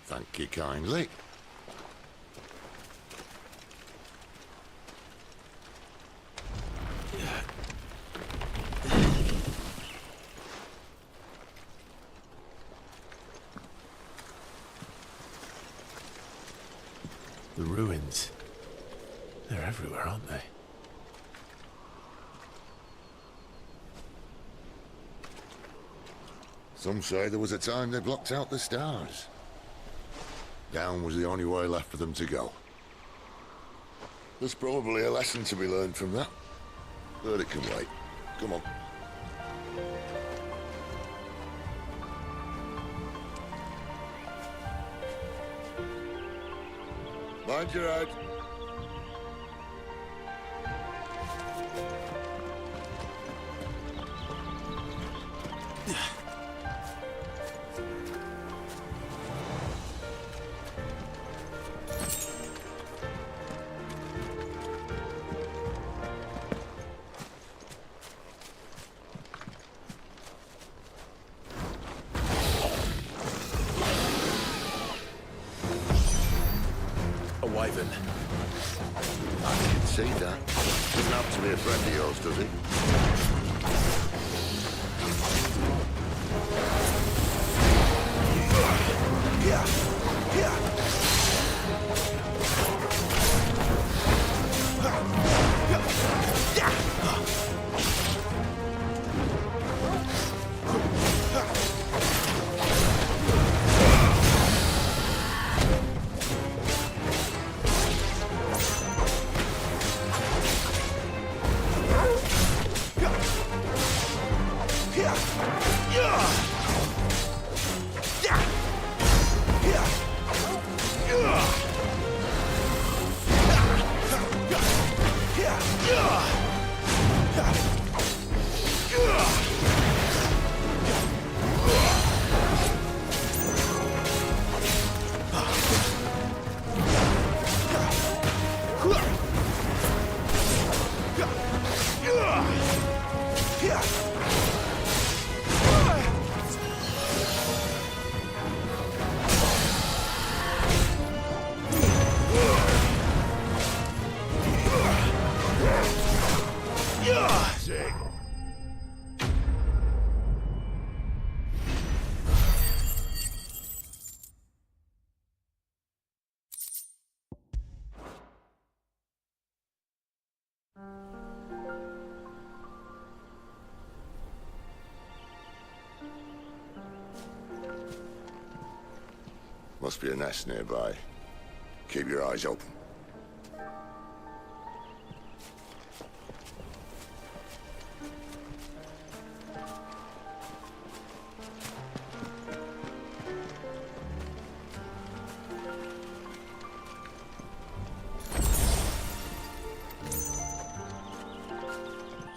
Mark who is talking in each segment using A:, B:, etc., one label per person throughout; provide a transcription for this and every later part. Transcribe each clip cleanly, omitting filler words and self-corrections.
A: Thank you kindly.
B: The ruins. They're everywhere, aren't they?
A: Some say there was a time they blocked out the stars. Down was the only way left for them to go. There's probably a lesson to be learned from that. But it can wait. Come on. Mind your head.
B: A wyvern.
A: I can see that. Doesn't have to be a friend of yours, does he? Must be a nest nearby. Keep your eyes open.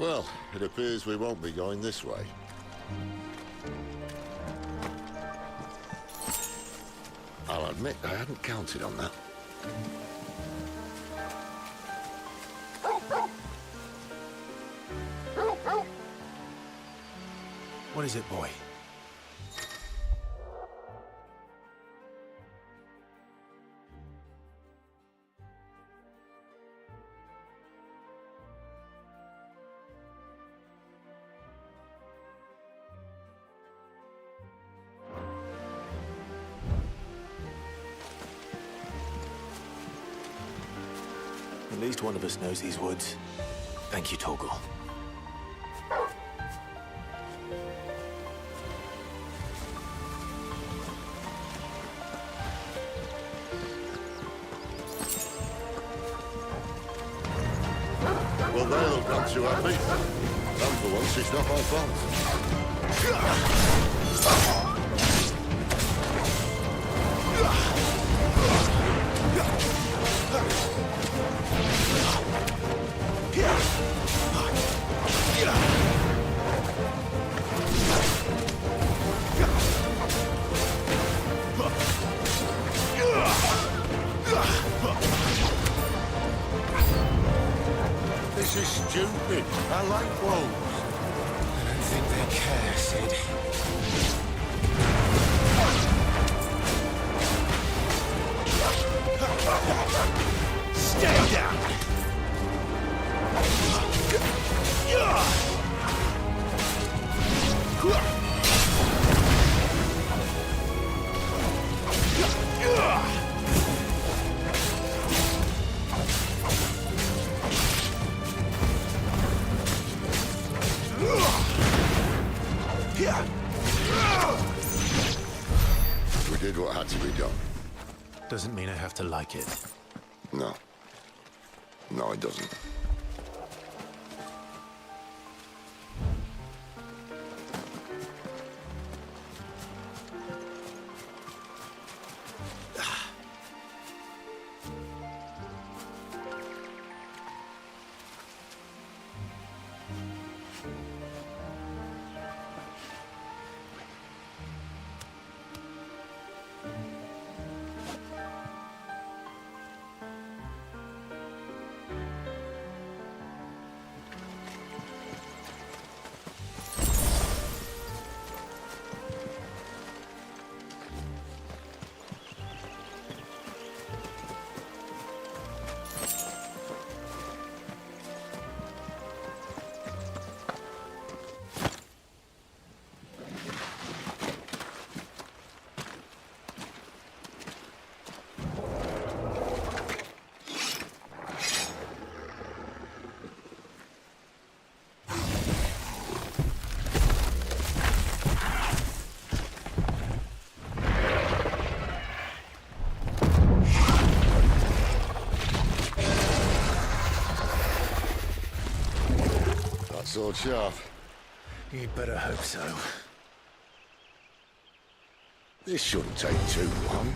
A: Well, it appears we won't be going this way. I'll admit I hadn't counted on that.
B: What is it, boy? At least one of us knows these woods. Thank you, Torgal.
A: Well, they look not too happy. And for once, it's not my fault. This is stupid. I like wolves.
B: I don't think they care, Sid.
A: don't.
B: Doesn't mean I have to like it.
A: No. No, it doesn't. Sword sharp.
B: You'd better hope so.
A: This shouldn't take too long.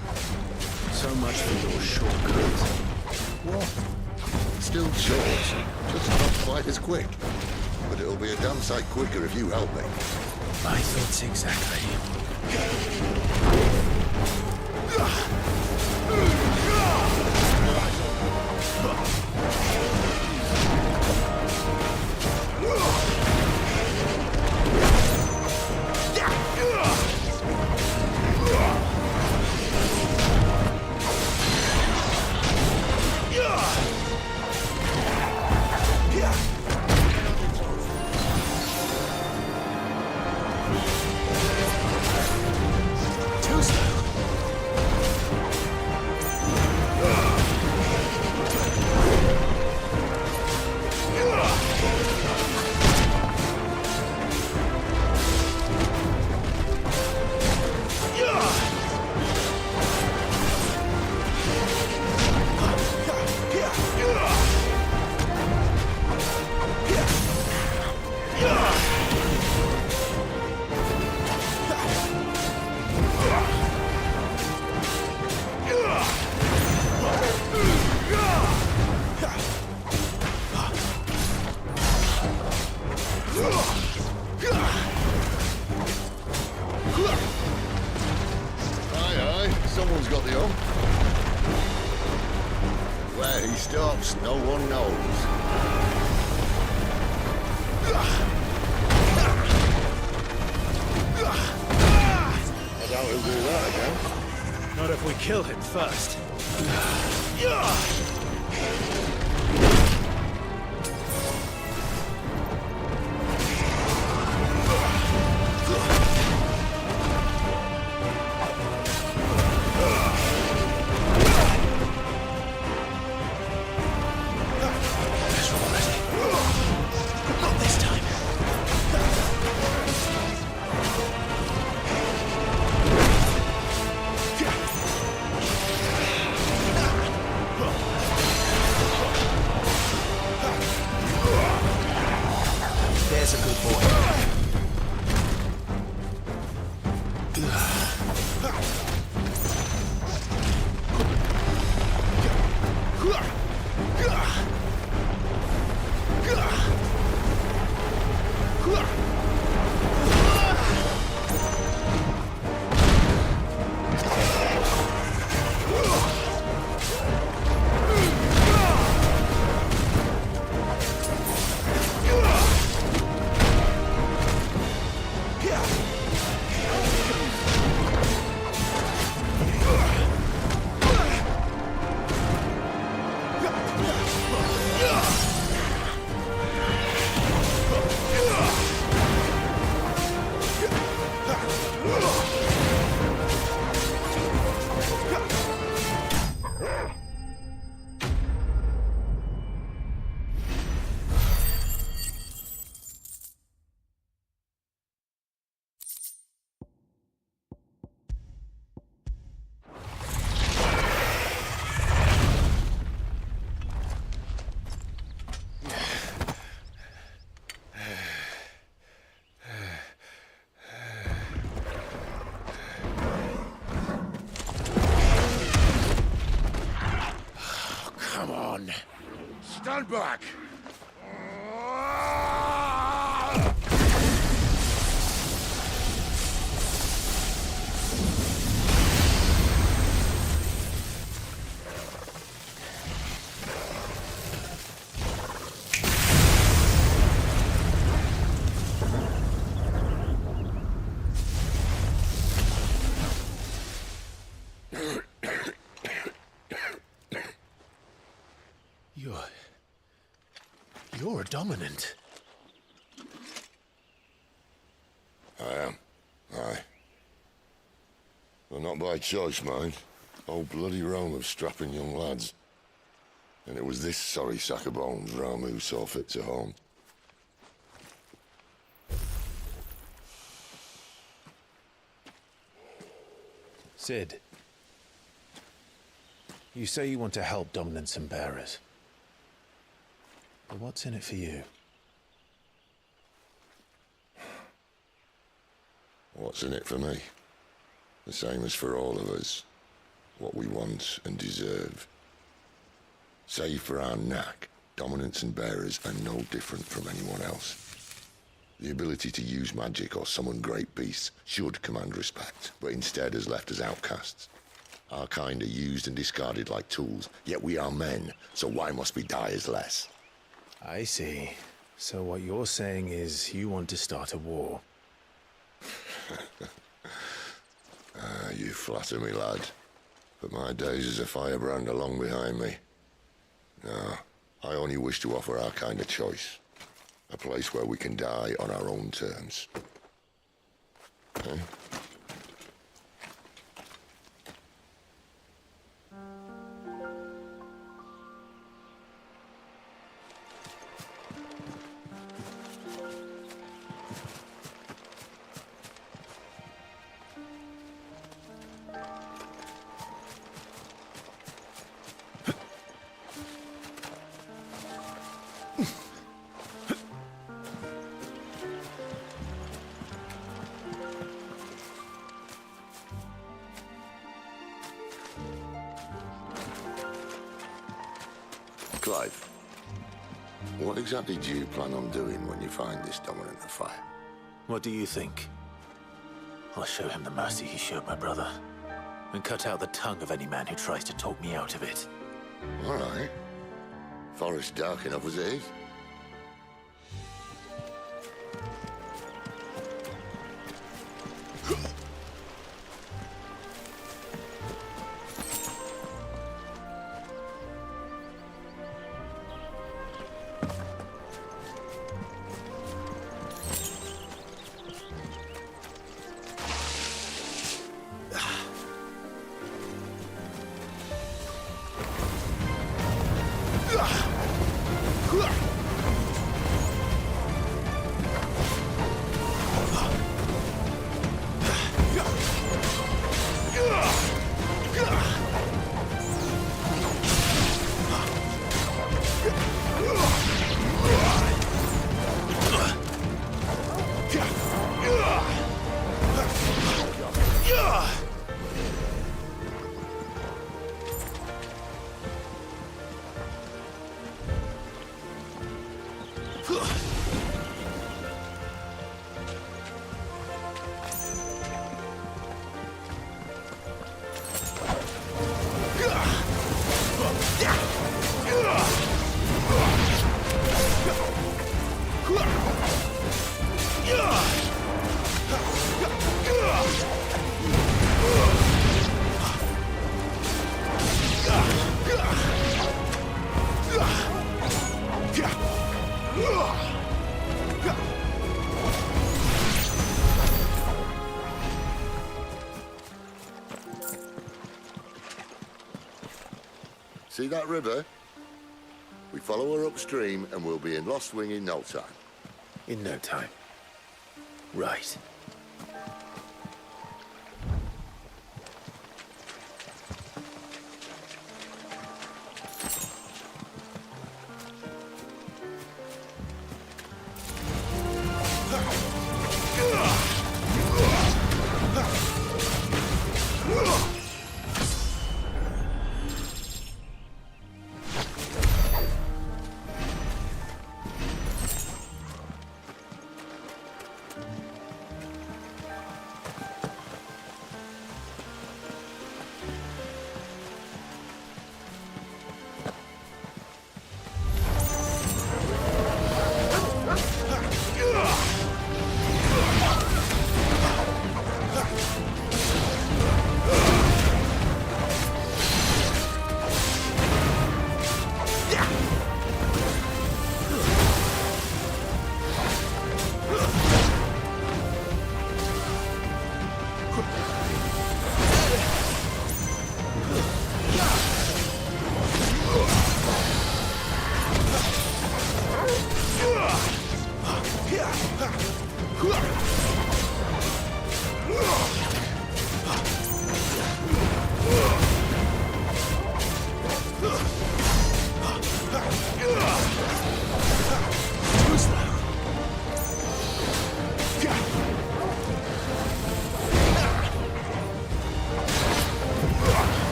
B: So much for your shortcut.
A: What? Still short, just not quite as quick. But it'll be a damn sight quicker if you help me.
B: My thoughts exactly.
A: Someone's got the hump. Where he stops, no one knows. I doubt he'll do that again.
B: Not if we kill him first.
A: Stand back!
B: You're a dominant.
A: I am. Aye. Well, not by choice, mind. Whole bloody realm of strapping young lads. And it was this sorry sack of bones Ramu saw fit to home.
B: Sid, you say you want to help dominants and bearers. But what's in it for you?
A: What's in it for me? The same as for all of us. What we want and deserve. Save for our knack, dominants and bearers are no different from anyone else. The ability to use magic or summon great beasts should command respect, but instead has left us outcasts. Our kind are used and discarded like tools, yet we are men, so why must we die as less?
B: I see. So what you're saying is you want to start a war.
A: You flatter me, lad. But my days as a firebrand are long behind me. No, I only wish to offer our kind a choice. A place where we can die on our own terms. Huh? Clive, what exactly do you plan on doing when you find this dominant of fire?
B: What do you think? I'll show him the mercy he showed my brother, and cut out the tongue of any man who tries to talk me out of it.
A: All right. Forest dark enough as it is. See that river? We follow her upstream and we'll be in Lost Wing in no time.
B: In no time. Right.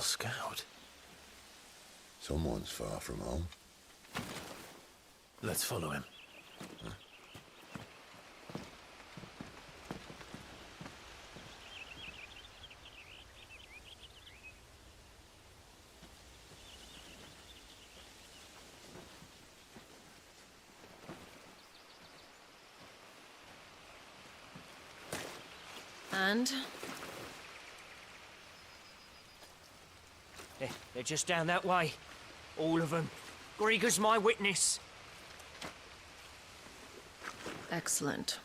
B: Girl Scout.
A: Someone's far from home.
B: Let's follow him.
C: And?
D: They're just down that way. All of them. Grieger's my witness.
C: Excellent.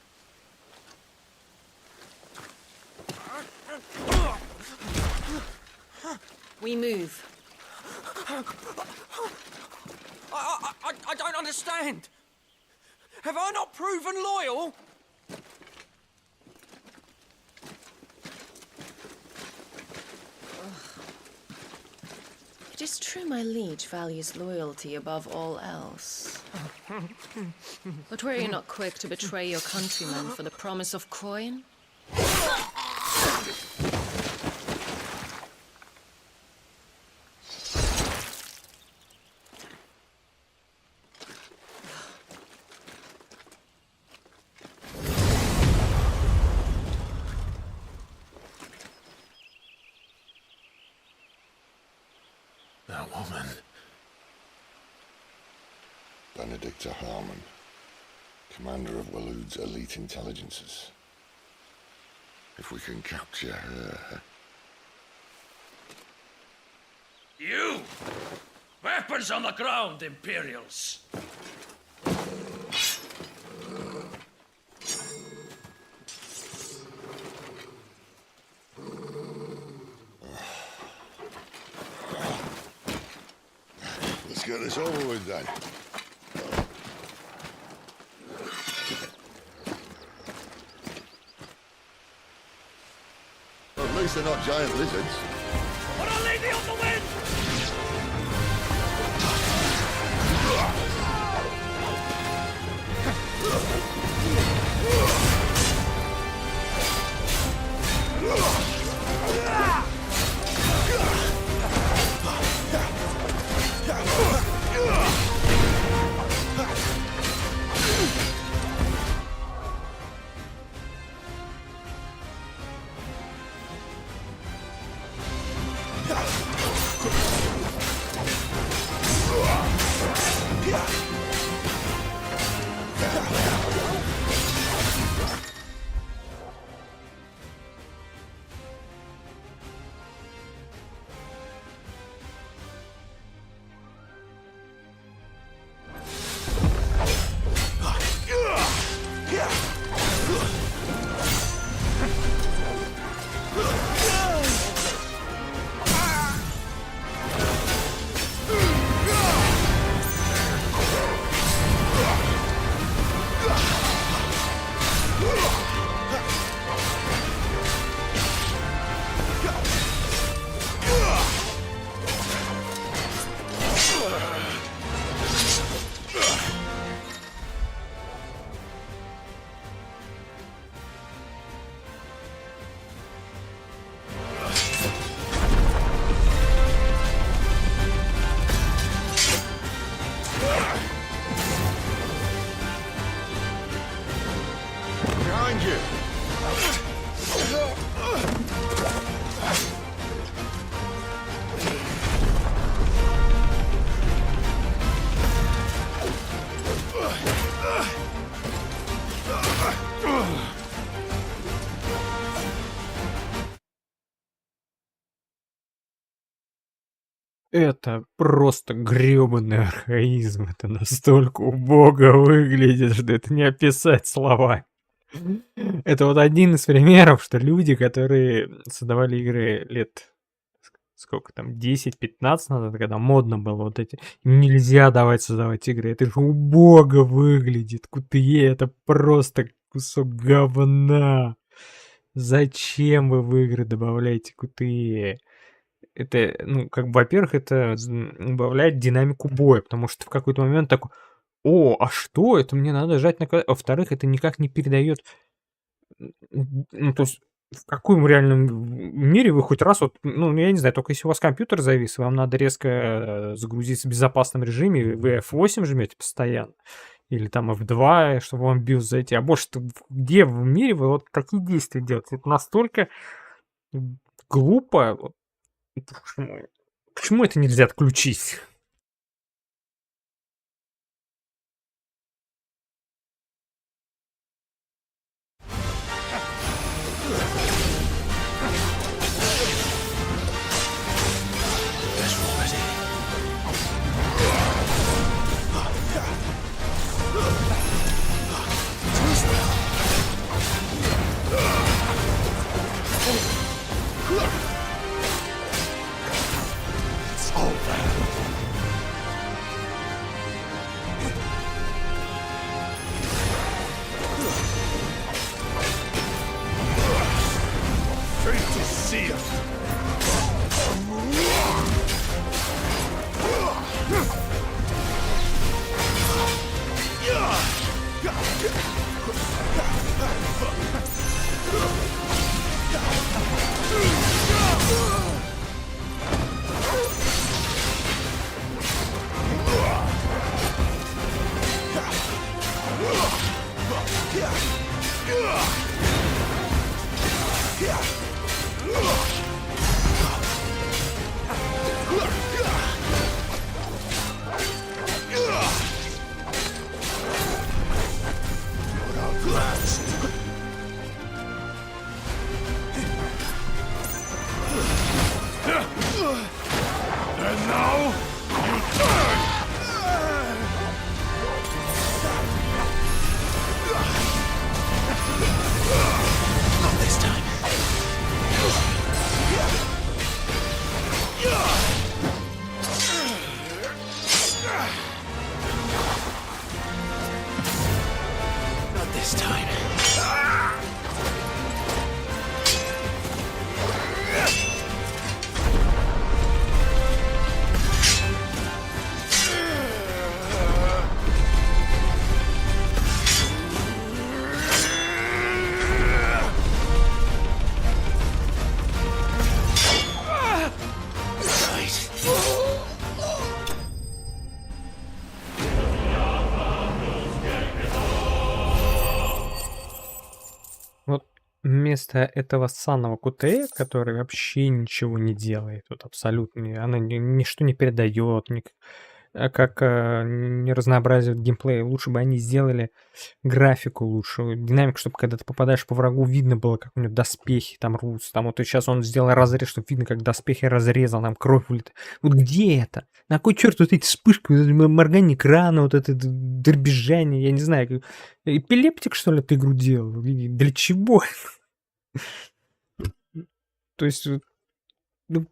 C: We move.
D: I don't understand. Have I not proven loyal?
C: It is true my liege values loyalty above all else. But were you not quick to betray your countrymen for the promise of coin?
B: That woman.
A: Benedicta Harmon, commander of Waloed's elite intelligences. If we can capture her...
E: You! Weapons on the ground, Imperials!
A: Let's get this over with then. Well, at least they're not giant lizards.
E: Put a lady on the wind!
A: Behind you!
F: Это просто грёбаный архаизм. Это настолько убого выглядит, что это не описать словами. Это вот один из примеров, что люди, которые создавали игры лет, сколько там, 10-15 назад, когда модно было вот эти, нельзя давать создавать игры, это же убого выглядит, QTE, это просто кусок говна. Зачем вы в игры добавляете QTE? Это, ну, как бы, во-первых, это убавляет динамику боя, потому что в какой-то момент такой, о, а что это, мне надо жать на... Во-вторых, это никак не передает, ну, то есть, В каком реальном мире вы хоть раз вот, ну, я не знаю, только если у вас компьютер завис, вам надо резко загрузиться в безопасном режиме, вы F8 жмете постоянно, или там F2, чтобы вам BIOS зайти. А больше где в мире вы вот такие действия делаете? Это настолько глупо. Почему это нельзя отключить? Вот вместо этого санного Кутея, который вообще ничего не делает, вот абсолютно, она ничто не передает, как не разнообразит геймплей, лучше бы они сделали графику лучше, динамику, чтобы когда ты попадаешь по врагу, видно было, как у него доспехи там рвутся, там вот сейчас он сделал разрез, чтобы видно, как доспехи разрезал, там кровь вылетает. Вот где это? На кой черт вот эти вспышки, вот это моргание экрана, вот это дребезжание, я не знаю, эпилептик, что ли, эту игру делал? Для чего? То есть, ну,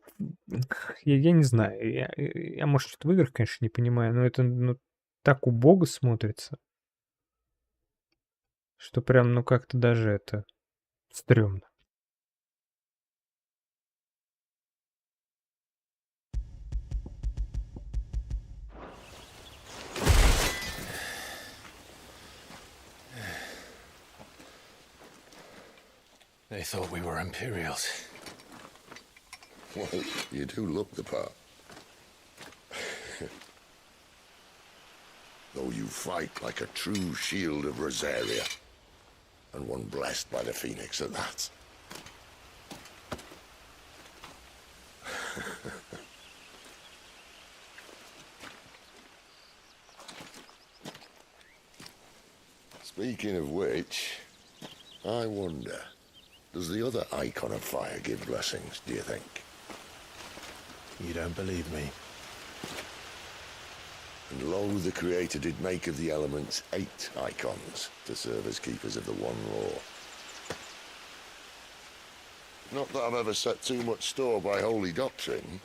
F: я не знаю, я, может, что-то в играх, конечно, не понимаю, но это, ну, так убого смотрится, что прям, ну, как-то даже это стрёмно.
B: They thought we were Imperials.
A: Well, you do look the part. Though you fight like a true shield of Rosaria, and one blessed by the Phoenix at that. Speaking of which, I wonder, does the other icon of fire give blessings, do you think?
B: You don't believe me?
A: And lo, the Creator did make of the elements 8 icons to serve as keepers of the one law. Not that I've ever set too much store by holy doctrine,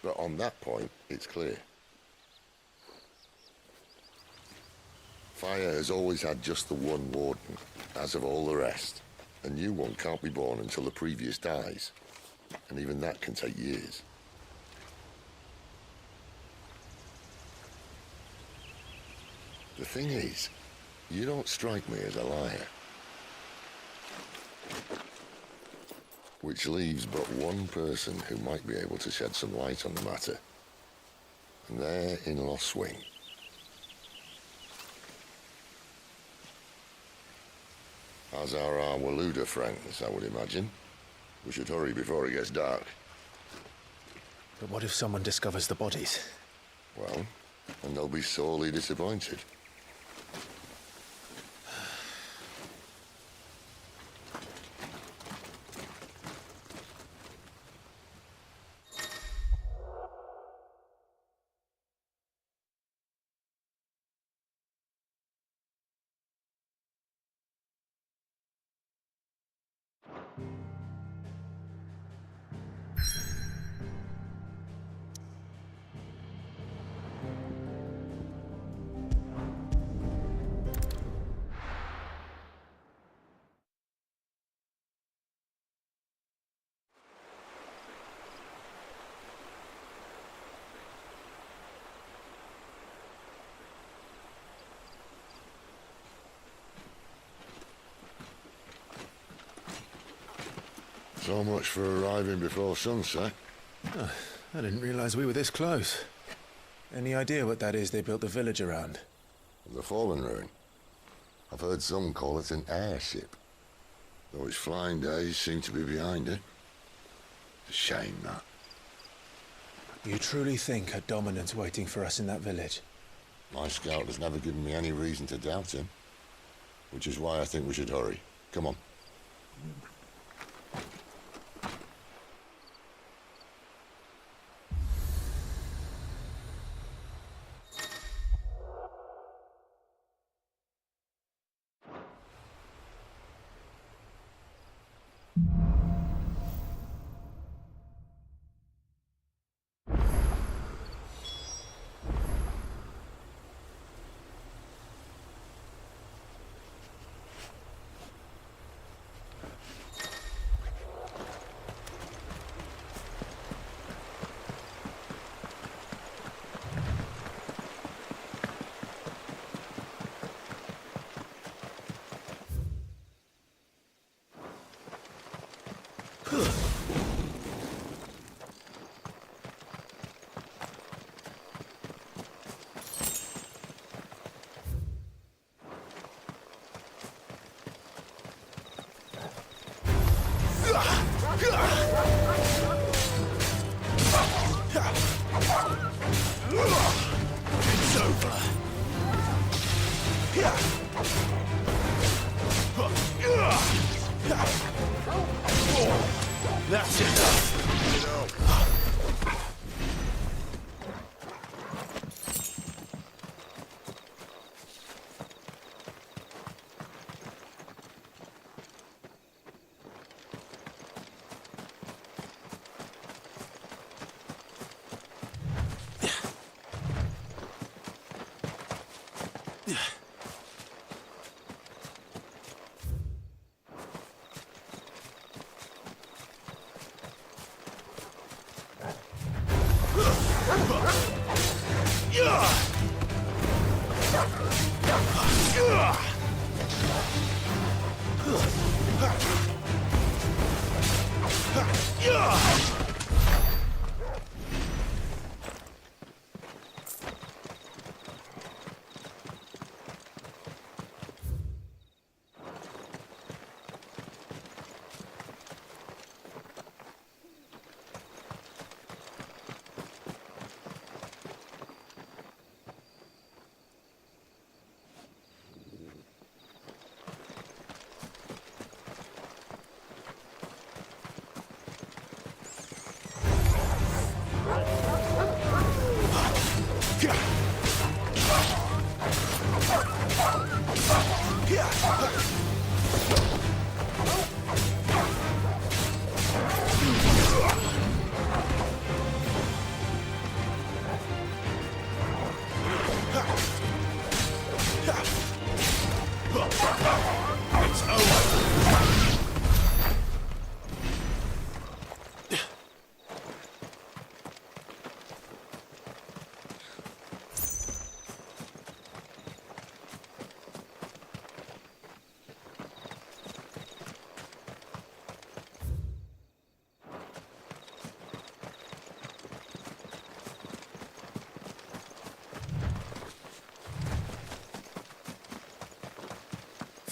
A: but on that point, it's clear. Fire has always had just the one warden, as of all the rest. A new one can't be born until the previous dies, and even that can take years. The thing is, you don't strike me as a liar. which leaves but one person who might be able to shed some light on the matter. And they're in Lost Wing. As are our Waluda friends, I would imagine. We should hurry before it gets dark.
B: But what if someone discovers the bodies?
A: Well, and they'll be sorely disappointed. So much for arriving before sunset.
B: I didn't realize we were this close. Any idea what that is they built the village around?
A: The fallen ruin. I've heard some call it an airship. Though its flying days seem to be behind it. It's a shame, that.
B: You truly think a dominant's waiting for us in that village?
A: My scout has never given me any reason to doubt him. Which is why I think we should hurry. Come on.
B: It's over. That's enough.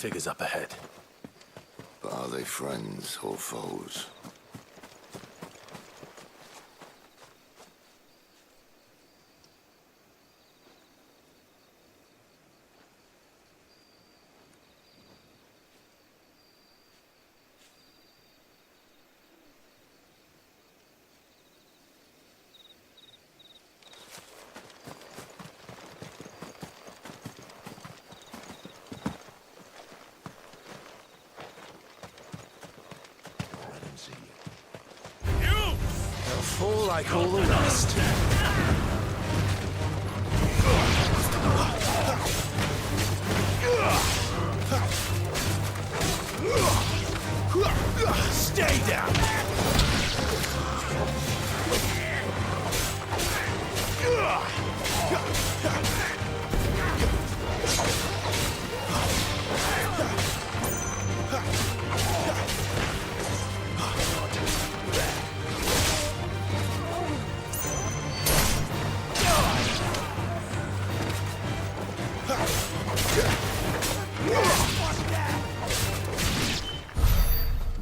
B: figures up ahead.
A: But are they friends or foes?
B: They'll fall like all the rest. Stay down!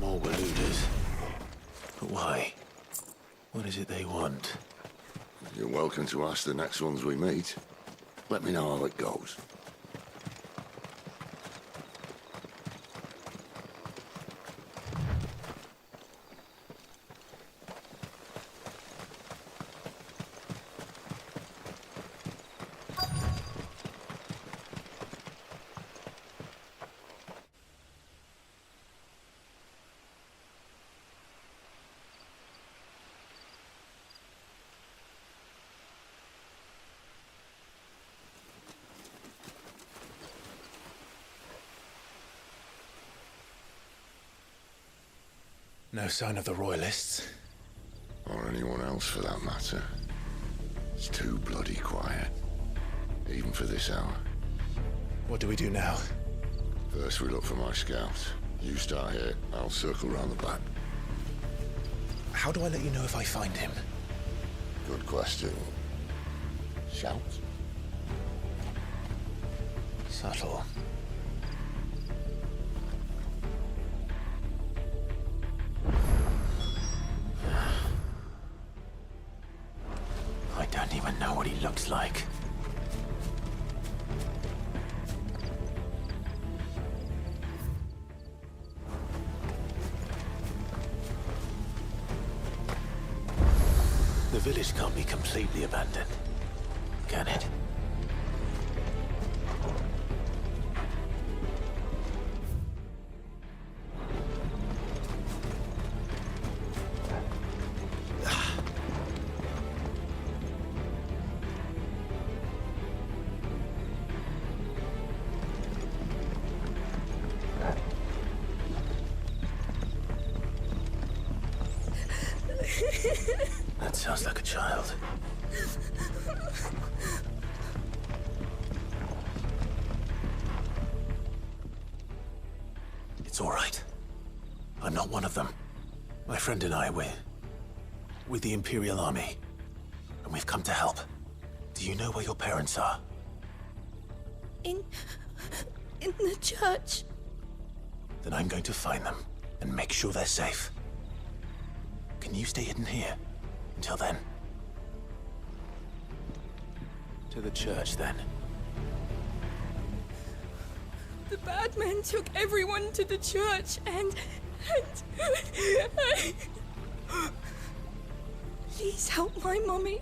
B: More Waluders. But why? What is it they want?
A: You're welcome to ask the next ones we meet. Let me know how it goes.
B: No sign of the Royalists.
A: Or anyone else for that matter. It's too bloody quiet. Even for this hour.
B: What do we do now?
A: First we look for my scouts. You start here, I'll circle round the back.
B: How do I let you know if I find him?
A: Good question. Shout?
B: Subtle. I don't even know what he looks like. The village can't be completely abandoned, can it? That sounds like a child. It's all right. I'm not one of them. My friend and I, we're with the Imperial Army. And we've come to help. Do you know where your parents are?
C: In the church.
B: Then I'm going to find them and make sure they're safe. Can you stay hidden here until then? To the church, then.
G: The bad men took everyone to the church and please help my mommy.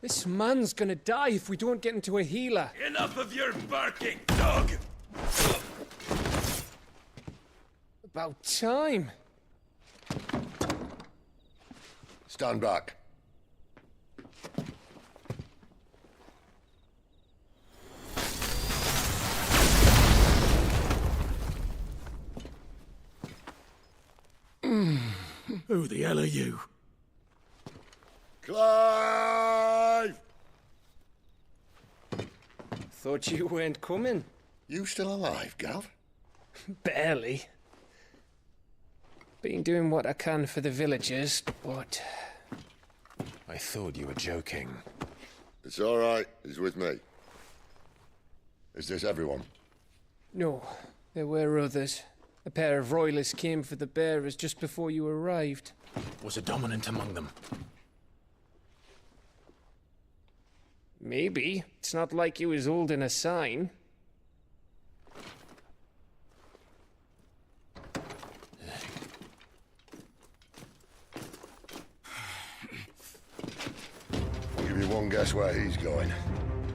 H: This man's gonna die if we don't get into a healer.
E: Enough of your barking, dog!
H: About time.
A: Stand back.
B: Who the hell are you?
A: Clive!
H: Thought you weren't coming.
A: You still alive, Gav?
H: Barely. Been doing what I can for the villagers, but...
B: I thought you were joking.
A: It's all right. He's with me. Is this everyone?
H: No, there were others. A pair of royalists came for the bearers just before you arrived.
B: Was a dominant among them?
H: Maybe. It's not like he was holding a sign.
A: I'll give you one guess where he's going.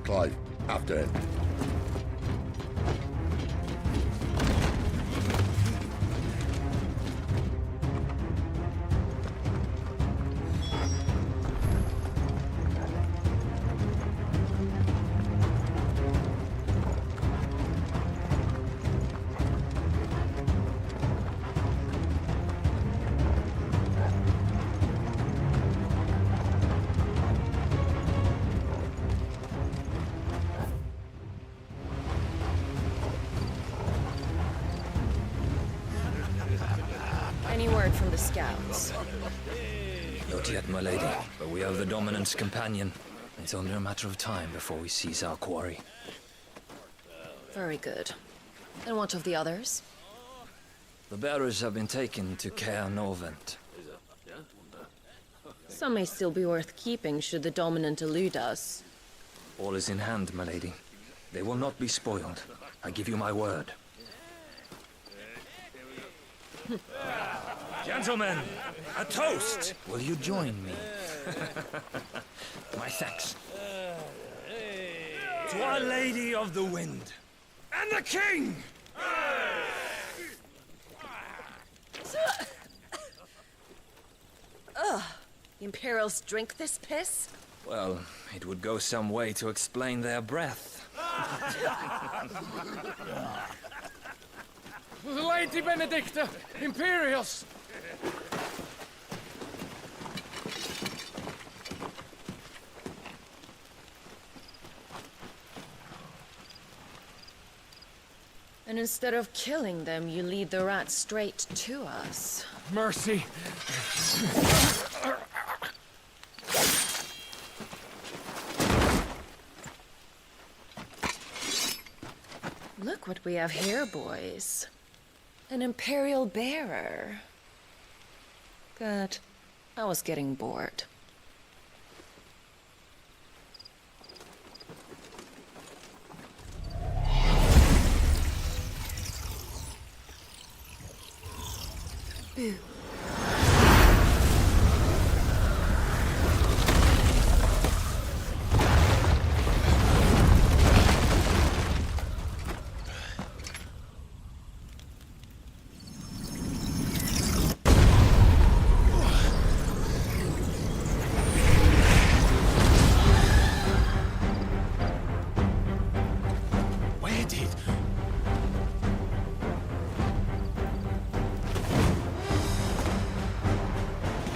A: Clive, after him.
C: Any word from the scouts?
I: Not yet, my lady, but we have the dominant's companion. It's only a matter of time before we seize our quarry.
C: Very good. And what of the others?
I: The bearers have been taken to Caer Norvent.
C: Some may still be worth keeping should the dominant elude us.
I: All is in hand, my lady. They will not be spoiled. I give you my word.
E: Gentlemen, a toast!
I: Will you join me? My thanks.
E: To Our Lady of the Wind. And the King!
C: Ugh. The Imperials drink this piss?
I: Well, it would go some way to explain their breath.
H: Lady Benedicta! Imperials!
C: And instead of killing them, you lead the rats straight to us.
H: Mercy!
C: Look what we have here, boys. An Imperial bearer. Good. I was getting bored. Boo.
B: Where did?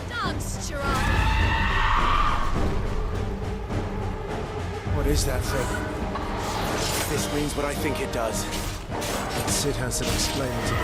C: Dance, Gerard!
B: What is that thing? This means what I think it does. Sid has some explaining to do.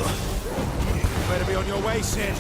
E: Better be on your way, Sid.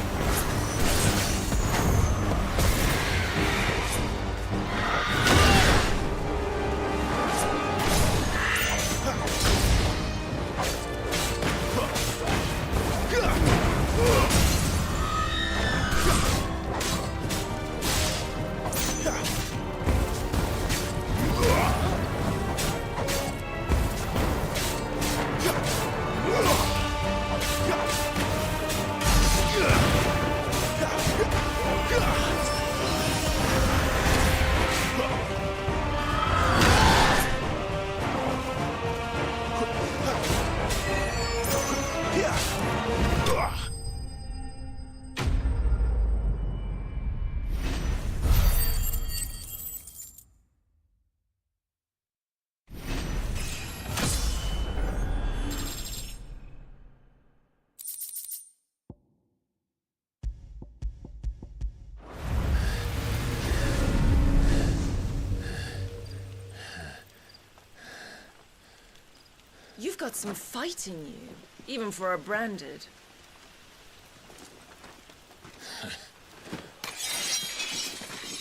C: You've got some fight in you, even for a branded.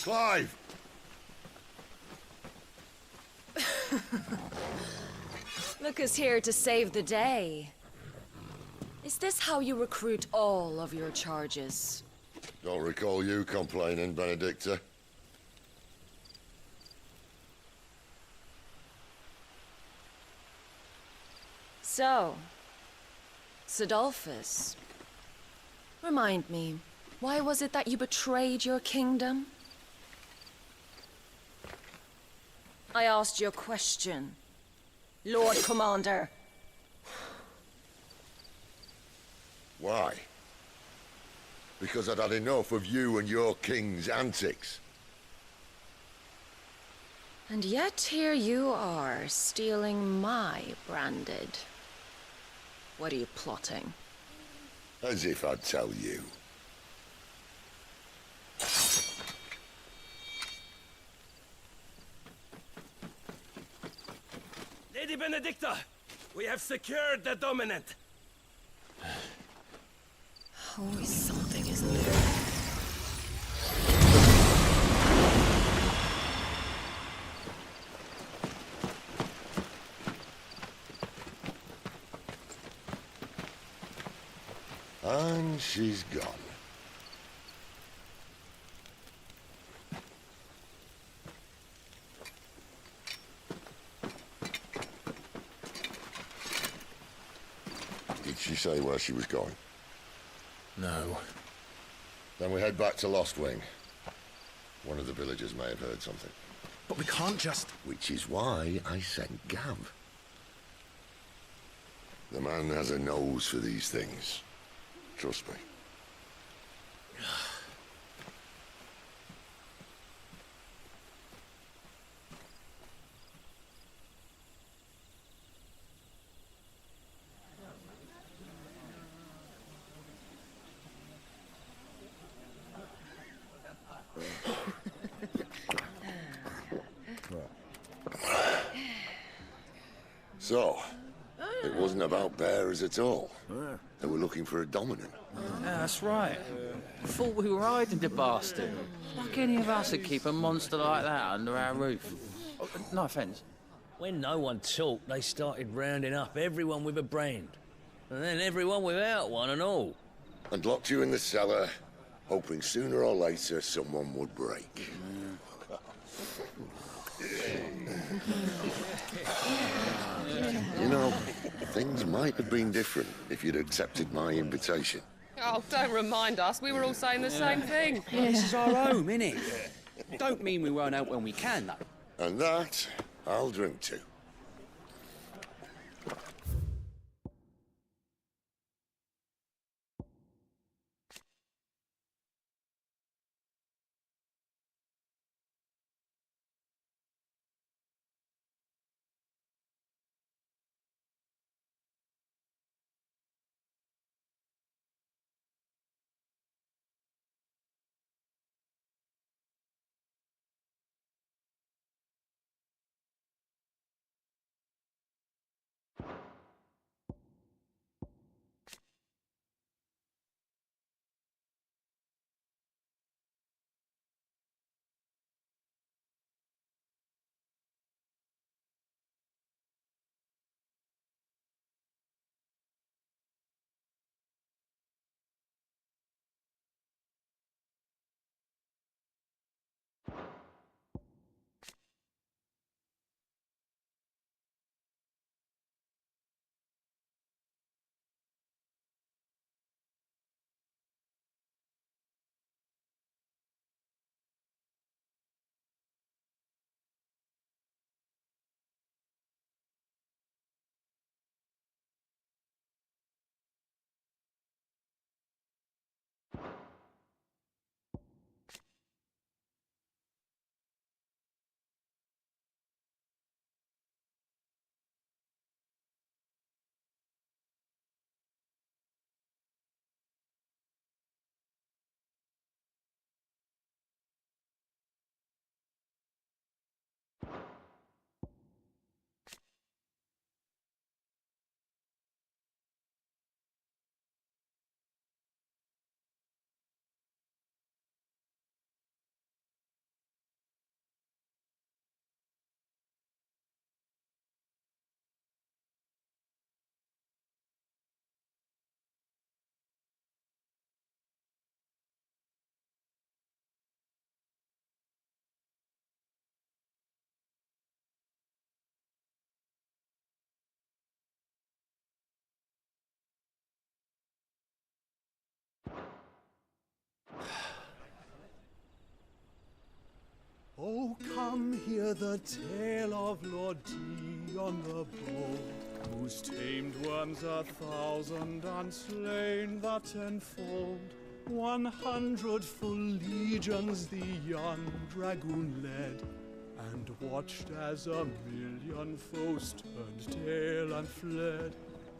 A: Clive!
C: Look who's here to save the day. Is this how you recruit all of your charges?
A: Don't recall you complaining, Benedicta.
C: So, Sidolphus, remind me, why was it that you betrayed your kingdom? I asked you a question, Lord Commander.
A: Why? Because I'd had enough of you and your king's antics.
C: And yet here you are, stealing my branded. What are you plotting?
A: As if I'd tell you.
E: Lady Benedicta, we have secured the dominant.
C: Always something, isn't there?
A: And she's gone. Did she say where she was going?
B: No.
A: Then we head back to Lost Wing. One of the villagers may have heard something.
B: But we can't just...
A: Which is why I sent Gav. The man has a nose for these things. Trust me. So, it wasn't about bearers at all. They were looking for a dominant.
J: Yeah, that's right. Thought we were hiding the bastard. Like any of us would keep a monster like that under our roof. Oh, no offence.
I: When no one talked, they started rounding up everyone with a brand. And then everyone without one and all.
A: And locked you in the cellar, hoping sooner or later someone would break. You know, things might have been different if you'd accepted my invitation.
G: Oh, don't remind us. We were all saying the same thing.
K: This is our home, innit? Don't mean we won't out when we can, though.
A: And that, I'll drink to.
L: hear the tale of Lord Dion the Bold, who's tamed worms 1,000 and slain the 10-fold. 100 full legions the young dragoon led, and watched as 1,000,000 foes turned tail and fled.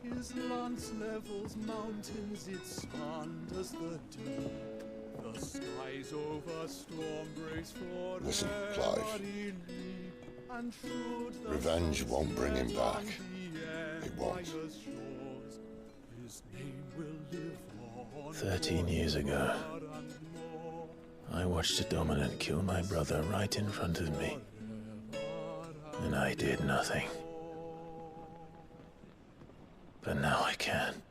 L: His lance levels mountains, it sanders the deep. The skies over storm breaks for
A: Listen, Clive.
L: and should the
A: Revenge won't bring him back. It won't.
L: His name will live on
B: 13 years ago, I watched a dominant kill my brother right in front of me, and I did nothing. But now I can.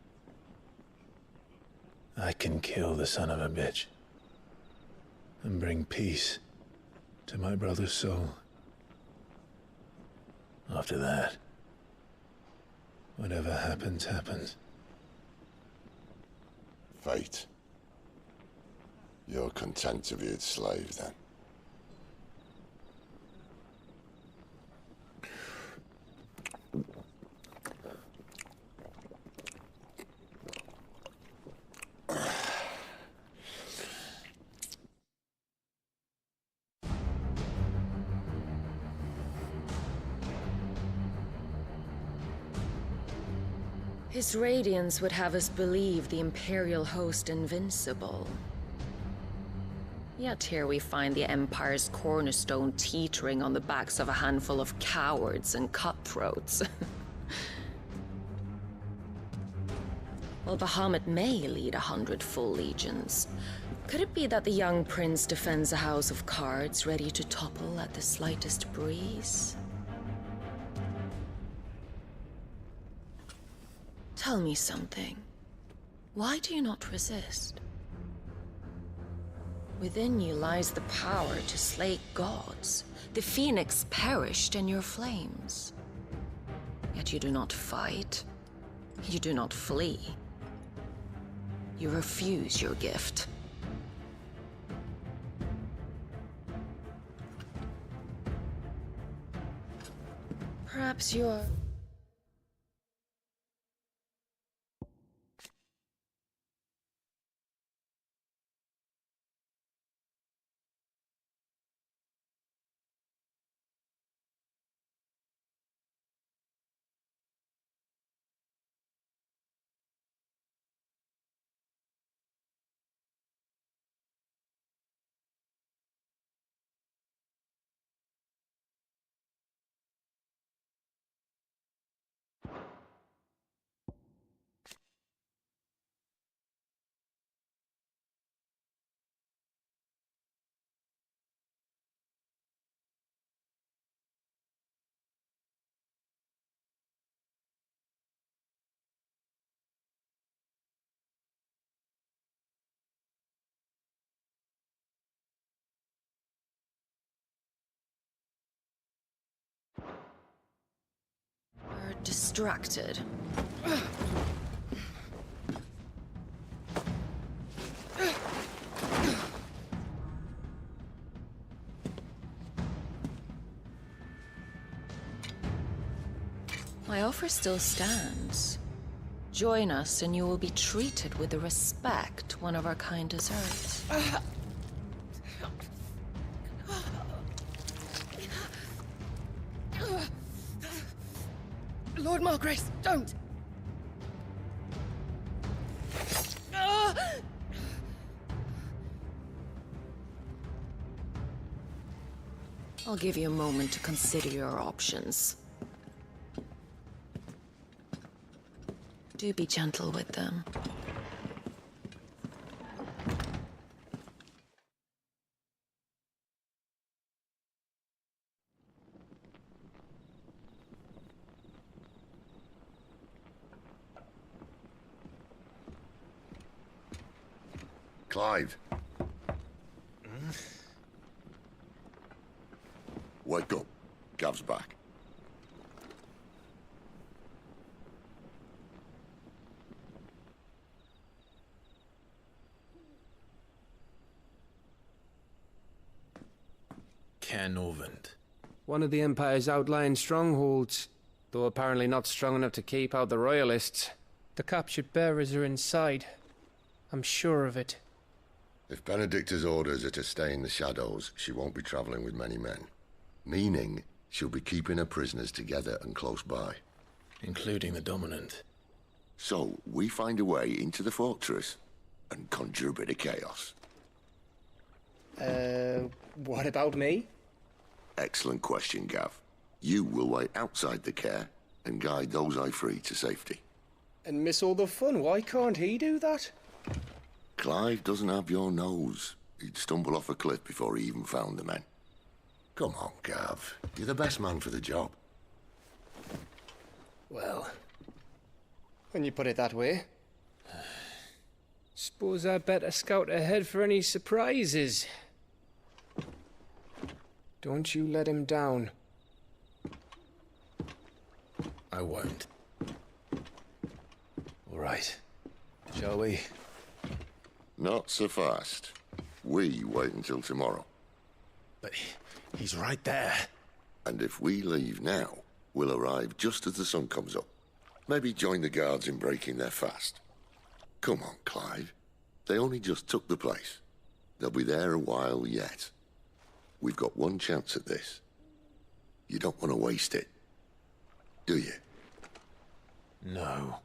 B: I can kill the son of a bitch and bring peace to my brother's soul. After that, whatever happens, happens.
A: Fate. You're content to be its slave, then?
C: His radiance would have us believe the Imperial host invincible. Yet here we find the Empire's cornerstone teetering on the backs of a handful of cowards and cutthroats. While Bahamut may lead 100 full legions, could it be that the young prince defends a house of cards ready to topple at the slightest breeze? Tell me something. Why do you not resist? Within you lies the power to slay gods. The phoenix perished in your flames. Yet you do not fight. You do not flee. You refuse your gift. Perhaps you're... You're distracted. My offer still stands. Join us and you will be treated with the respect one of our kind deserves.
G: Lord Margrace, don't!
C: I'll give you a moment to consider your options. Do be gentle with them.
A: Clive. Wake up. Gav's back.
B: Canovant.
H: one of the Empire's outlying strongholds, though apparently not strong enough to keep out the Royalists. The captured bearers are inside. I'm sure of it.
A: If Benedicta's orders are to stay in the shadows, she won't be traveling with many men. Meaning, she'll be keeping her prisoners together and close by.
B: Including the Dominant.
A: So, we find a way into the fortress and conjure a bit of chaos.
H: What about me?
A: Excellent question, Gav. You will wait outside the care and guide those I free to safety.
H: And miss all the fun. Why can't he do that?
A: Clive doesn't have your nose. He'd stumble off a cliff before he even found the men. Come on, Gav. You're the best man for the job.
H: Well, when you put it that way. Suppose I'd better scout ahead for any surprises. Don't you let him down.
B: I won't. All right. Shall we?
A: Not so fast. We wait until tomorrow.
B: But he's right there.
A: And if we leave now, we'll arrive just as the sun comes up. Maybe join the guards in breaking their fast. Come on, Clive. They only just took the place. They'll be there a while yet. We've got one chance at this. You don't want to waste it, do you?
B: No.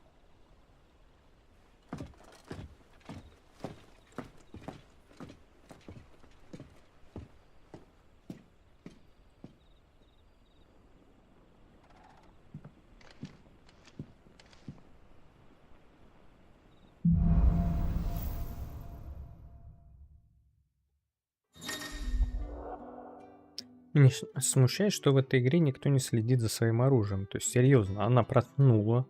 F: Меня смущает, что в этой игре никто не следит за своим оружием. То есть, серьезно, она проткнула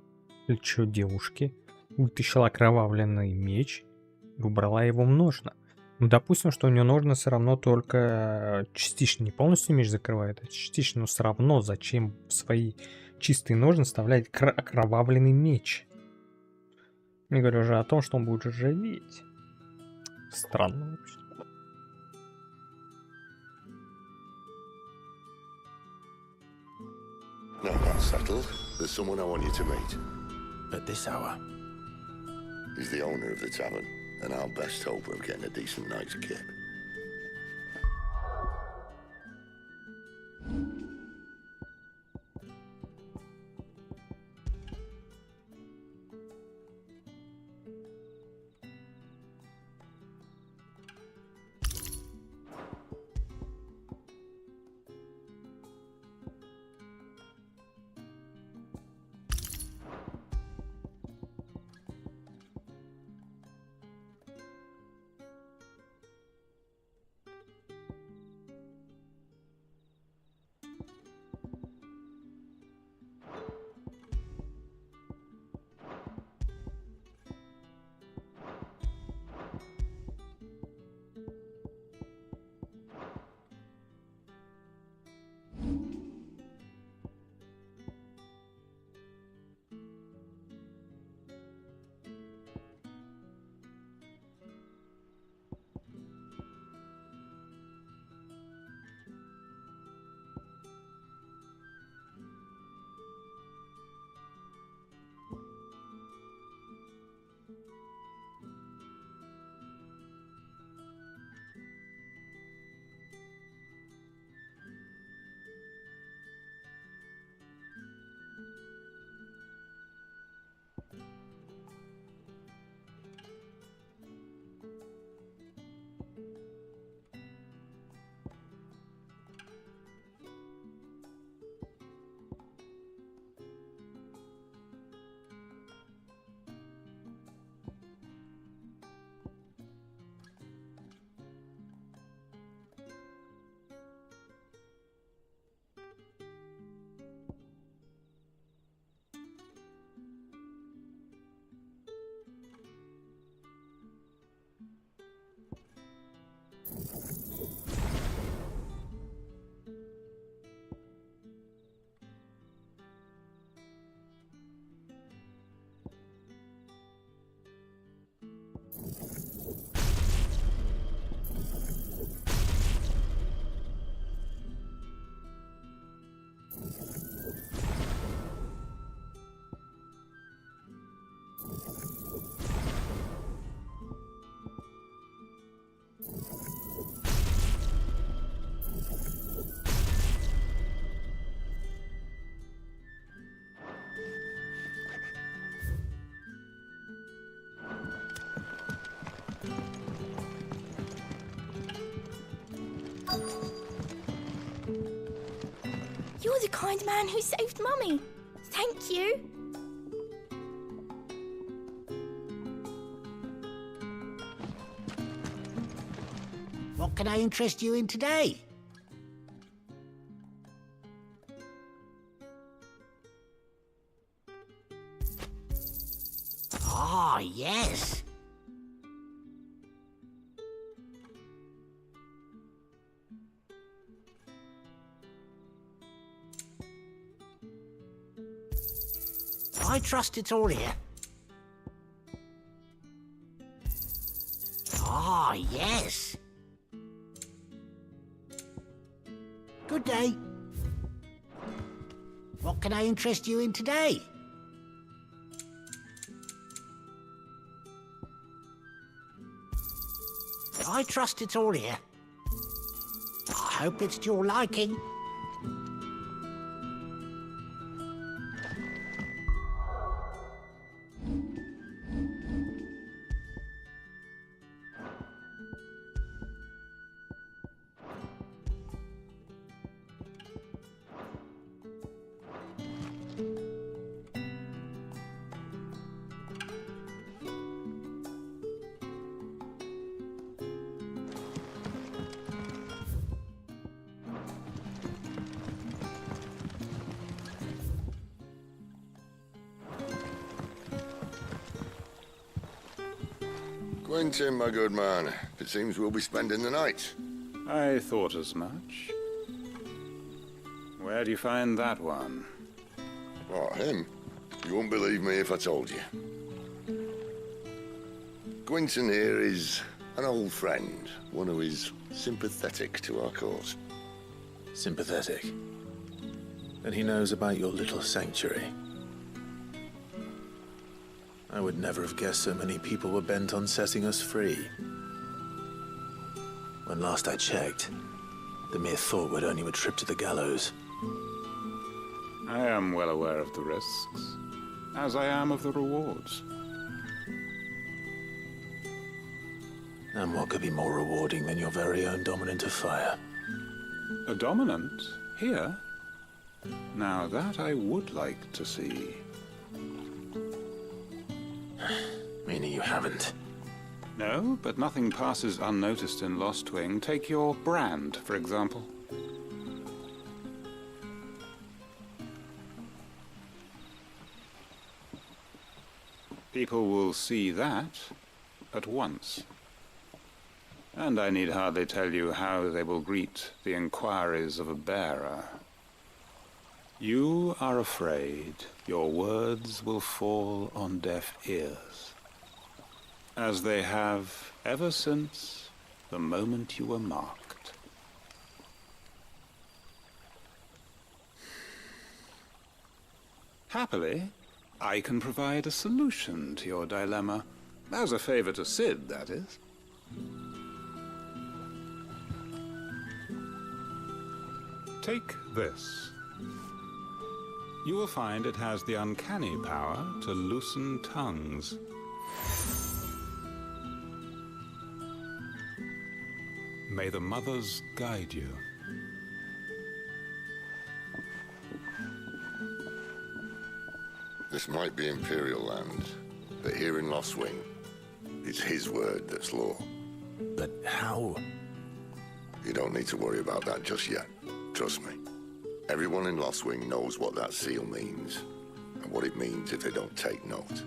F: плечо девушки, вытащила окровавленный меч и убрала его в ножны. Ну, допустим, что у нее ножны все равно только частично, не полностью меч закрывает, а частично, но все равно зачем в свои чистые ножны вставлять окровавленный меч? Не говорю уже о том, что он будет ржаветь. Странно вообще.
A: Now that's settled. There's someone I want you to meet.
B: At this hour?
A: He's the owner of the tavern, and our best hope of getting a decent night's kip.
G: the kind man who saved Mummy. Thank you.
M: What can I interest you in today? Ah, yes. I trust it's all here. Ah, yes. Good day. What can I interest you in today? I trust it's all here. I hope it's to your liking.
A: Quentin, my good man. It seems we'll be spending the night.
L: I thought as much. Where do you find that one?
A: What, him? You won't believe me if I told you. Quentin here is an old friend, one who is sympathetic to our cause.
B: Sympathetic? And he knows about your little sanctuary. I would never have guessed so many people were bent on setting us free. When last I checked, the mere thought would earn you a trip to the gallows.
L: I am well aware of the risks, as I am of the rewards.
B: And what could be more rewarding than your very own dominant of fire?
L: A dominant? Here? Now that I would like to see.
B: Meaning you haven't?
L: No, but nothing passes unnoticed in Lost Wing. Take your brand, for example. People will see that at once. And I need hardly tell you how they will greet the inquiries of a bearer. You are afraid your words will fall on deaf ears, as they have ever since the moment you were marked. Happily, I can provide a solution to your dilemma, as a favor to Sid, that is. Take this. You will find it has the uncanny power to loosen tongues. May the mothers guide you.
A: This might be Imperial land, but here in Lost Wing, it's his word that's law.
B: But how?
A: You don't need to worry about that just yet. Trust me. Everyone in Lost Wing knows what that seal means, and what it means if they don't take note.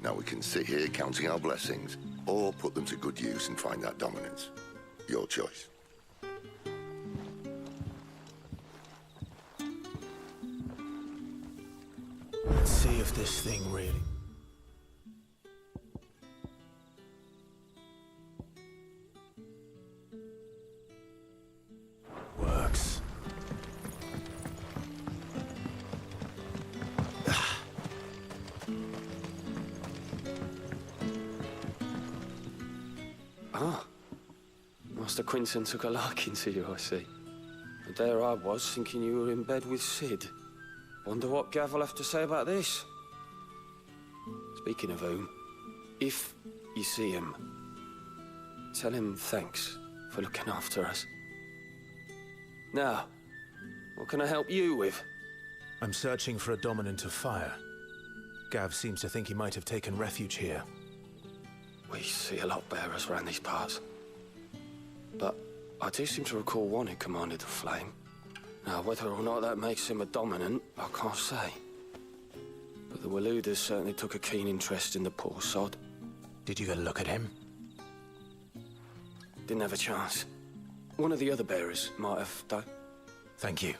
A: Now we can sit here counting our blessings, or put them to good use and find that dominance. Your choice.
B: Let's see if this thing really... works.
N: Ah, Master Quinton took a liking to you, I see. And there I was, thinking you were in bed with Sid. Wonder what Gav will have to say about this. Speaking of whom, if you see him, tell him thanks for looking after us. Now, what can I help you with?
B: I'm searching for a dominant of fire. Gav seems to think he might have taken refuge here.
N: We see a lot bearers around these parts. But I do seem to recall one who commanded the flame. Now, whether or not that makes him a dominant, I can't say. But the Waluders certainly took a keen interest in the poor sod.
B: Did you get a look at him?
N: Didn't have a chance. One of the other bearers might have, though.
B: Thank you.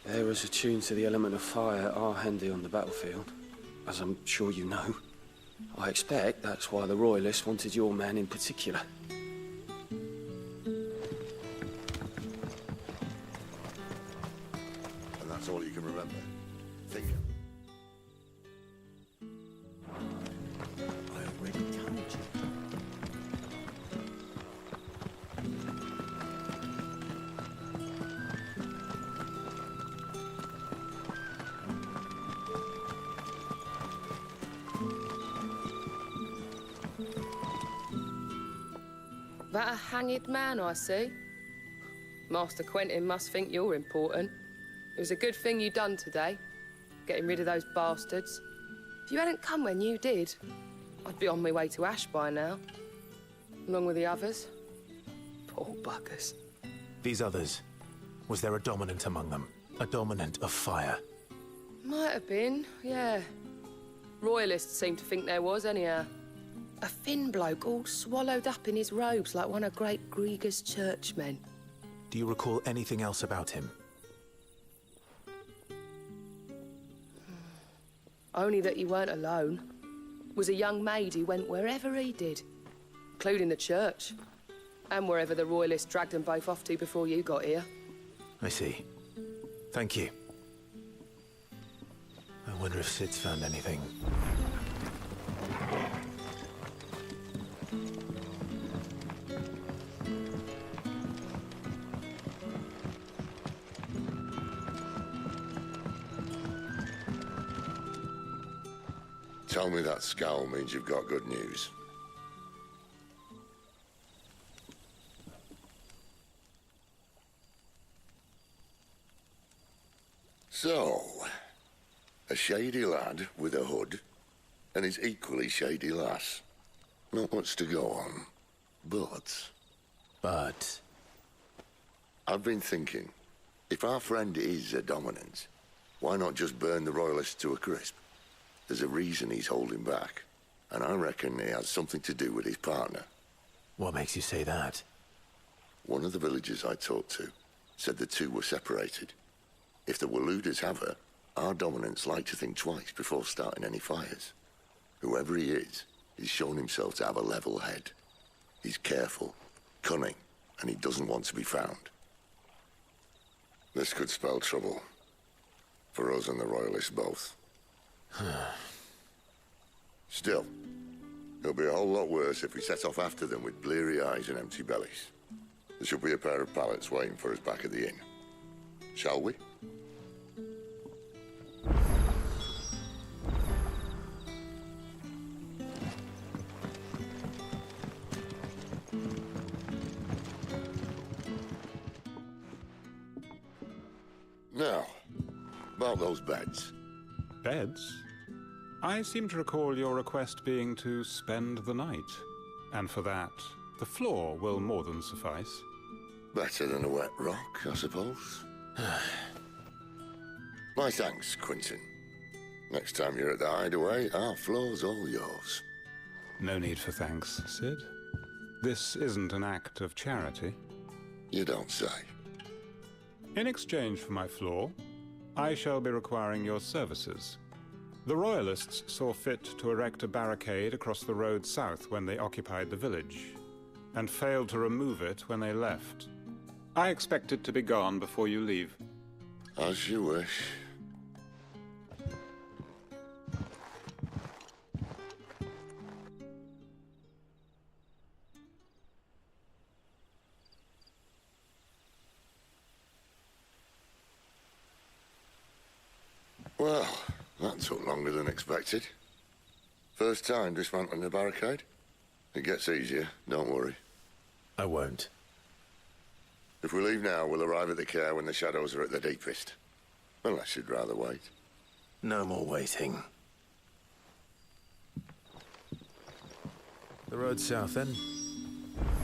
N: Bearers attuned to the element of fire are handy on the battlefield, as I'm sure you know. I expect that's why the Royalists wanted your man in particular.
A: And that's all you can remember. Think.
K: I already told you.
O: That a hanged man, I see. Master Quentin must think you're important. It was a good thing you done today, getting rid of those bastards. If you hadn't come when you did, I'd be on my way to Ash by now, along with the others. Poor buggers.
B: These others, was there a dominant among them? A dominant of fire?
O: Might have been, yeah. Royalists seem to think there was, anyhow. A thin bloke all swallowed up in his robes like one of Great Grieger's churchmen.
B: Do you recall anything else about him?
O: Only that he weren't alone. Was a young maid who went wherever he did, including the church, and wherever the Royalists dragged them both off to before you got here.
B: I see. Thank you. I wonder if Sid's found anything.
A: Tell me that scowl means you've got good news. So, a shady lad with a hood, and his equally shady lass. Not much to go on, but... I've been thinking, if our friend is a dominant, why not just burn the Royalists to a crisp? There's a reason he's holding back, and I reckon he has something to do with his partner.
B: What makes you say that?
A: One of the villagers I talked to said the two were separated. If the Waluders have her, our dominants like to think twice before starting any fires. Whoever he is, he's shown himself to have a level head. He's careful, cunning, and he doesn't want to be found. This could spell trouble. For us and the Royalists both. Still, it'll be a whole lot worse if we set off after them with bleary eyes and empty bellies. There should be a pair of pallets waiting for us back at the inn. Shall we? Now, about those beds.
P: Beds? I seem to recall your request being to spend the night. And for that, the floor will more than suffice.
A: Better than a wet rock, I suppose. My thanks, Quentin. Next time you're at the hideaway, our floor's all yours.
P: No need for thanks, Sid. This isn't an act of charity.
A: You don't say.
P: In exchange for my floor, I shall be requiring your services. The Royalists saw fit to erect a barricade across the road south when they occupied the village, and failed to remove it when they left. I expect it to be gone before you leave.
A: As you wish. Well, that took longer than expected. First time dismantling the barricade? It gets easier, don't worry.
B: I won't.
A: If we leave now, we'll arrive at the care when the shadows are at their deepest. Unless you'd rather wait.
B: No more waiting. The road south, then?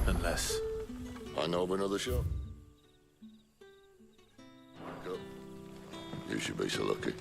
B: Unless...
A: I know of another shop. Go. You should be so lucky.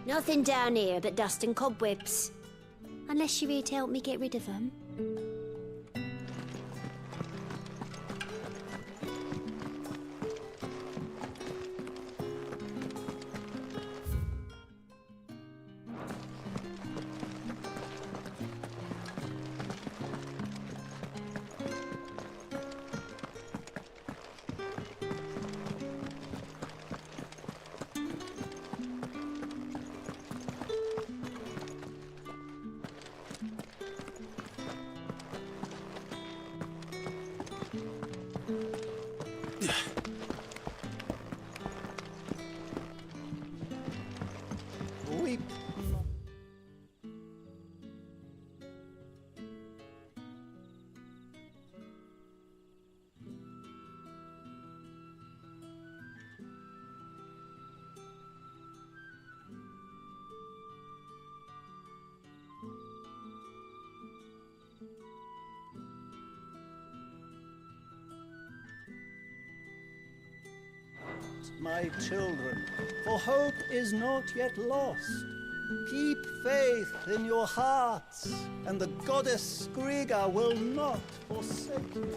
Q: Nothing down here but dust and cobwebs. Unless you're here to help me get rid of them.
L: My children, for hope is not yet lost. Keep faith in your hearts, and the goddess Skriga will not forsake you.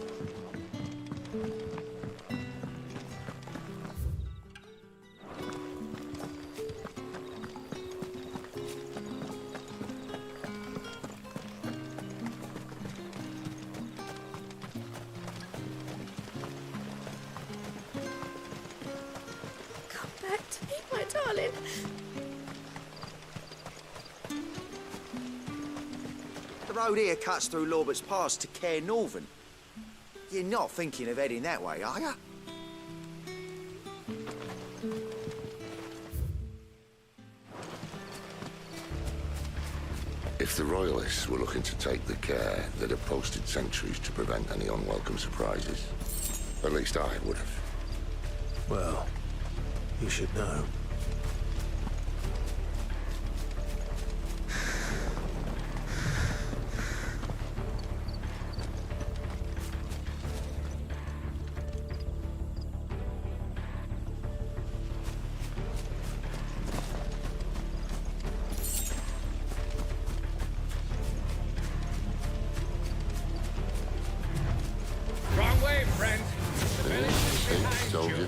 G: Darling.
R: The road here cuts through Lorbert's Pass to Care Northern. You're not thinking of heading that way, are you?
A: If the Royalists were looking to take the care, they'd have posted sentries to prevent any unwelcome surprises. At least I would have.
B: Well, you should know.
E: Wrong way, friend. The village is behind you.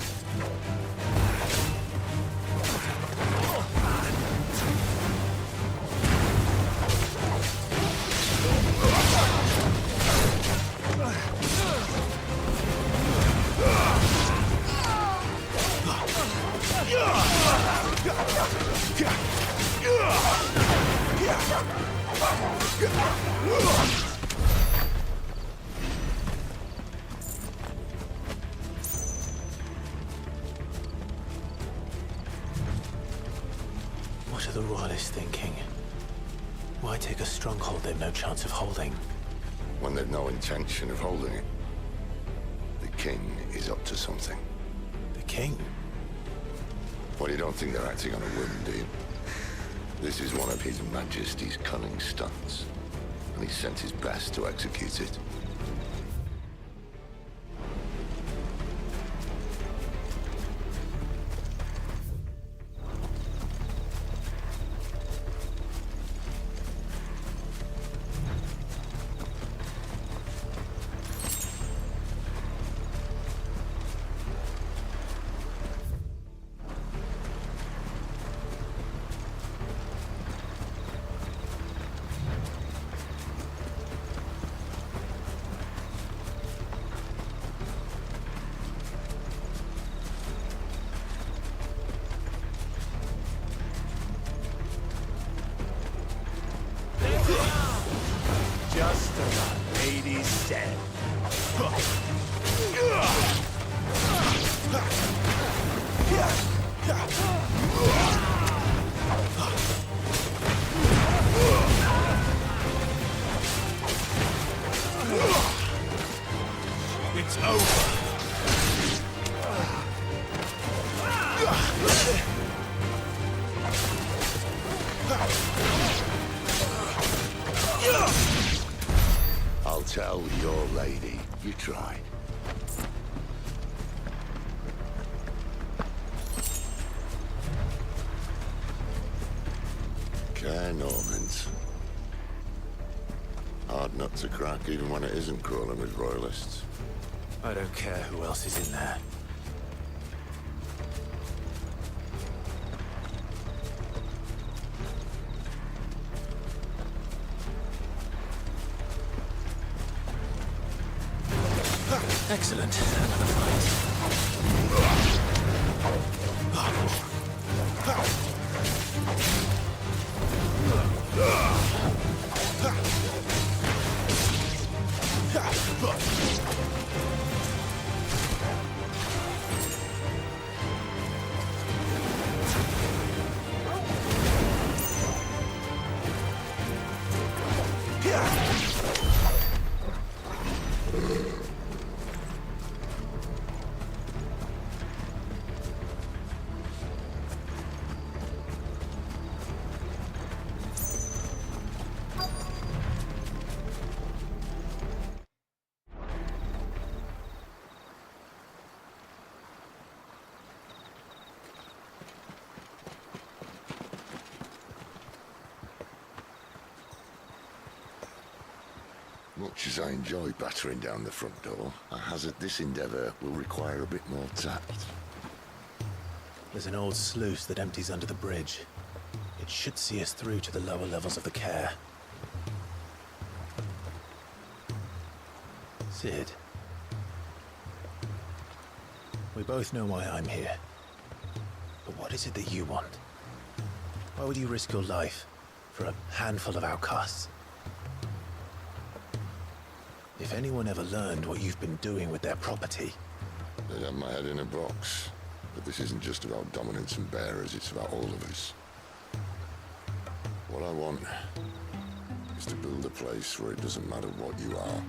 B: What are the Royalists thinking? Why take a stronghold they've no chance of holding?
A: When they've no intention of holding it. The king is up to something.
B: The king?
A: Well, you don't think they're acting on a whim, do you? This is one of His Majesty's cunning stunts, and he's sent his best to execute it.
B: Just as our lady said. It's over.
A: I'll tell your lady you tried. Care Normans. Hard nut to crack even when it isn't crawling with royalists.
B: I don't care who else is in there. Excellent. Another fight.
A: Much as I enjoy battering down the front door, I hazard this endeavour will require a bit more tact.
B: There's an old sluice that empties under the bridge. It should see us through to the lower levels of the care. Sid. We both know why I'm here. But what is it that you want? Why would you risk your life for a handful of outcasts? If anyone ever learned what you've been doing with their property...
A: They'd have my head in a box. But this isn't just about dominance and bearers, it's about all of us. What I want is to build a place where it doesn't matter what you are,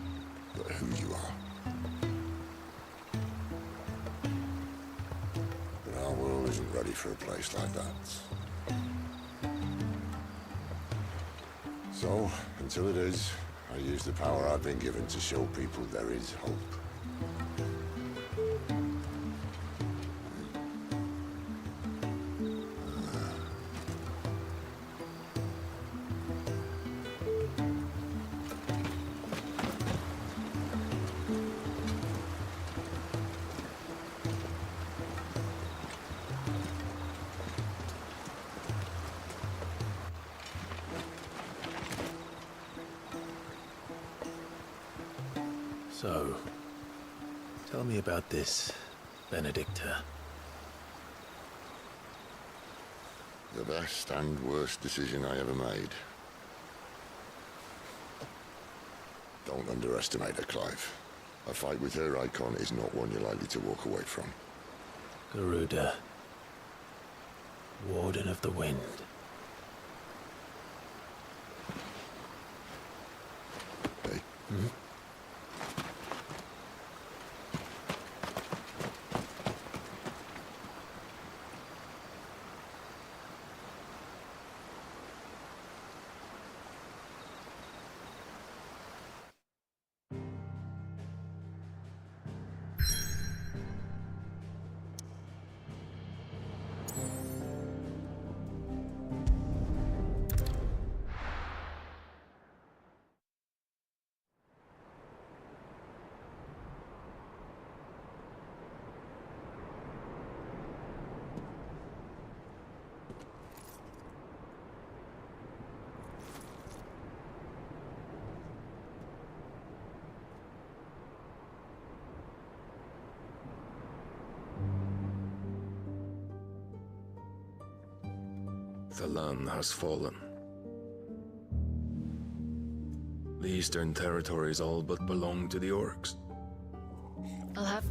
A: but who you are. But our world isn't ready for a place like that. So, until it is, I use the power I've been given to show people there is hope.
B: So, tell me about this, Benedicta.
A: The best and worst decision I ever made. Don't underestimate her, Clive. A fight with her icon is not one you're likely to walk away from.
B: Garuda. Warden of the Wind.
A: Hey.
B: Hmm?
S: The land has fallen. The eastern territories all but belong to the orcs.
C: I'll have...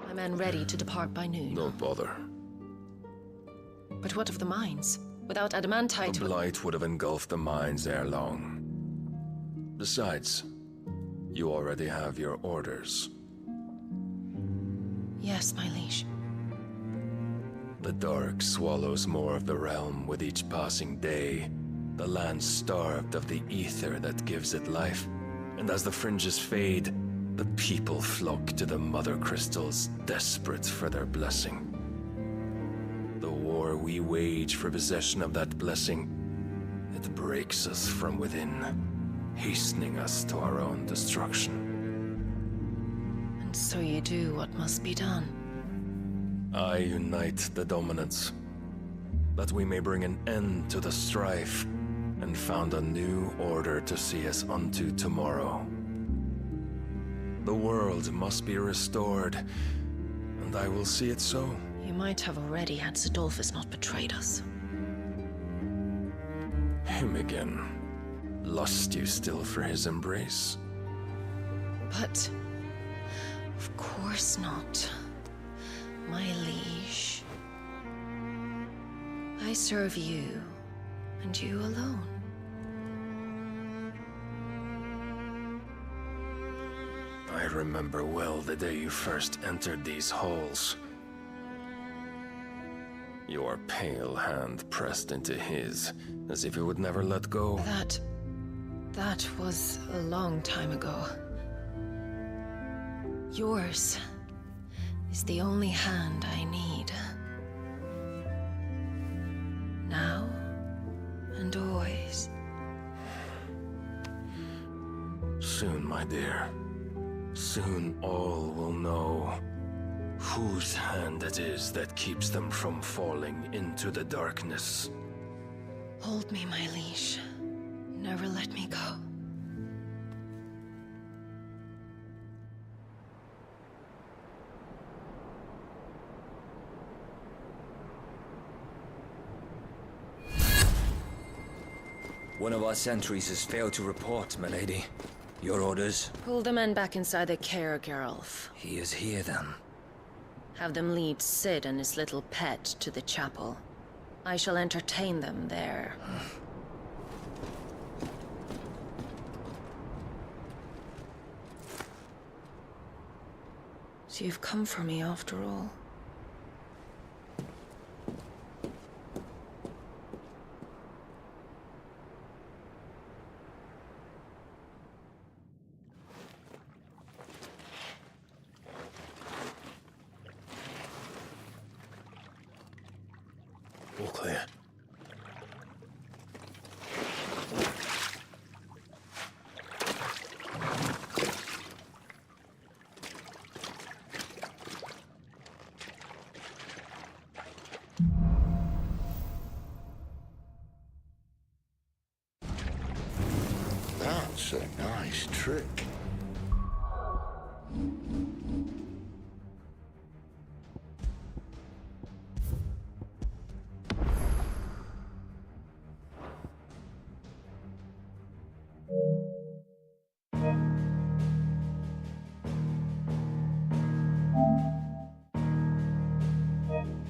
C: My men ready to depart by noon.
S: Don't bother.
C: But what of the mines? Without adamantite...
S: The blight would have engulfed the mines ere long. Besides, you already have your orders.
C: Yes, my liege.
S: The dark swallows more of the realm with each passing day. The land starved of the ether that gives it life. And as the fringes fade, the people flock to the mother crystals, desperate for their blessing. The war we wage for possession of that blessing, it breaks us from within, hastening us to our own destruction.
C: And so you do what must be done.
S: I unite the dominants, that we may bring an end to the strife, and found a new order to see us unto tomorrow. The world must be restored, and I will see it so.
C: You might have already had Zidolphus not betrayed us.
S: Him again. Lust you still for his embrace?
C: But... of course not. My liege. I serve you, and you alone.
S: I remember well the day you first entered these halls. Your pale hand pressed into his, as if it would never let go.
C: That was a long time ago. Yours is the only hand I need. Now and always.
S: Soon, my dear. Soon all will know whose hand it is that keeps them from falling into the darkness.
C: Hold me, my liege. Never let me go.
I: One of our sentries has failed to report, milady. Your orders?
C: Pull the men back inside the care, Geralf.
I: He is here, then.
C: Have them lead Sid and his little pet to the chapel. I shall entertain them there. So you've come for me after all.
B: All clear.
A: That's a nice trick.